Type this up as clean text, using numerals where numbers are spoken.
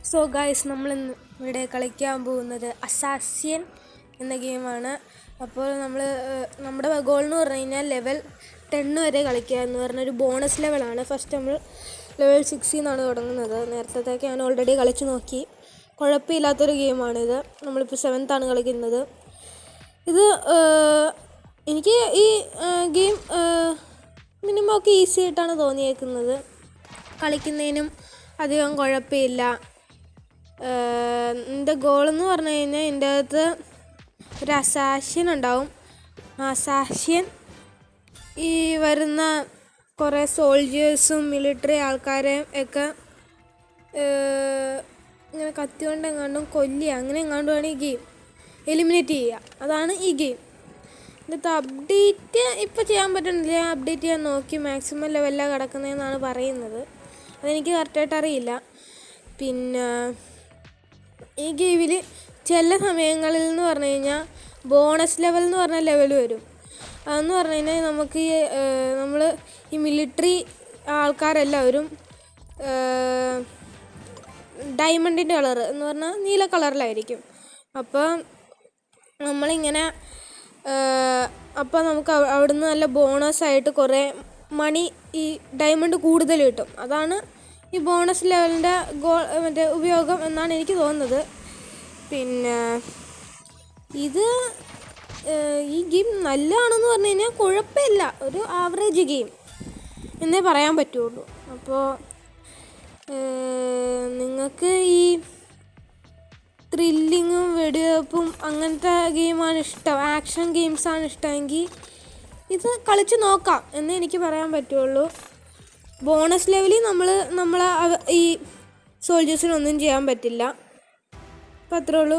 So guys, നമ്മൾ ഇവിടെ കളിക്കാൻ പോകുന്നത് അസാസിൻ എന്ന ഗെയിമാണ്. അപ്പോൾ നമ്മുടെ ഗോൾ എന്ന് പറഞ്ഞു കഴിഞ്ഞാൽ ലെവൽ 10 വരെ കളിക്കുക എന്ന് പറഞ്ഞൊരു ബോണസ് ലെവലാണ്. ഫസ്റ്റ് നമ്മൾ ലെവൽ 6 നിന്നാണ് തുടങ്ങുന്നത്. നേരത്തേക്ക് ഞാൻ ഓൾറെഡി കളിച്ച് നോക്കി, കുഴപ്പമില്ലാത്തൊരു ഗെയിമാണിത്. നമ്മളിപ്പോൾ 7th ആണ് കളിക്കുന്നത്. ഇത് എനിക്ക് ഈ ഗെയിം മിനിമം ഒക്കെ ഈസി ആയിട്ടാണ് തോന്നിയേക്കുന്നത്. കളിക്കുന്നതിനും അധികം കുഴപ്പമില്ല. എൻ്റെ ഗോളെന്ന് പറഞ്ഞു കഴിഞ്ഞാൽ എൻ്റെ അകത്ത് ഒരു അസാഷ്യൻ ഉണ്ടാവും. അസാഷ്യൻ ഈ വരുന്ന കുറേ സോൾജേഴ്സും മിലിറ്ററി ആൾക്കാരെയും ഒക്കെ ഇങ്ങനെ കത്തി കൊണ്ട് എങ്ങാണ്ടും കൊല്ലുക, അങ്ങനെ എങ്ങാണ്ടുമാണ് ഈ ഗെയിം എലിമിനേറ്റ് ചെയ്യുക. അതാണ് ഈ ഗെയിം. ഇതിനകത്ത് അപ്ഡേറ്റ് ഇപ്പോൾ ചെയ്യാൻ പറ്റുന്നില്ല. അപ്ഡേറ്റ് ചെയ്യാൻ നോക്കി, മാക്സിമം ലെവലിലാണ് കിടക്കുന്നതെന്നാണ് പറയുന്നത്. അതെനിക്ക് കറക്റ്റായിട്ട് അറിയില്ല. പിന്നെ ഈ ഗെയിമിൽ ചില സമയങ്ങളിൽ എന്ന് പറഞ്ഞു കഴിഞ്ഞാൽ ബോണസ് ലെവൽ എന്ന് പറഞ്ഞ ലെവൽ വരും. അതെന്ന് പറഞ്ഞു കഴിഞ്ഞാൽ നമുക്ക് നമ്മൾ ഈ മിലിറ്ററി ആൾക്കാരെല്ലാവരും ഡയമണ്ടിൻ്റെ കളർ എന്ന് പറഞ്ഞാൽ നീല കളറിലായിരിക്കും. അപ്പോൾ നമ്മളിങ്ങനെ അപ്പോൾ നമുക്ക് അവിടുന്ന് നല്ല ബോണസായിട്ട് കുറേ മണി, ഈ ഡയമണ്ട് കൂടുതൽ കിട്ടും. അതാണ് ഈ ബോണസ് ലെവലിൻ്റെ മറ്റേ ഉപയോഗം എന്നാണ് എനിക്ക് തോന്നുന്നത്. പിന്നെ ഈ ഗെയിം നല്ലതാണെന്ന് പറഞ്ഞു കഴിഞ്ഞാൽ കുഴപ്പമില്ല, ഒരു ആവറേജ് ഗെയിം എന്നേ പറയാൻ പറ്റുള്ളൂ. അപ്പോൾ നിങ്ങൾക്ക് ഈ ത്രില്ലിങ്ങും വെടിവെപ്പും അങ്ങനത്തെ ഗെയിമാണ് ഇഷ്ടം, ആക്ഷൻ ഗെയിംസാണ് ഇഷ്ടമെങ്കിൽ ഇത് കളിച്ച് നോക്കാം എന്നേ എനിക്ക് പറയാൻ പറ്റുള്ളൂ. ബോണസ് ലെവലിൽ നമ്മൾ ഈ സോൾജേഴ്സിനൊന്നും ചെയ്യാൻ പറ്റില്ല. അപ്പോൾ അത്രേ ഉള്ളൂ.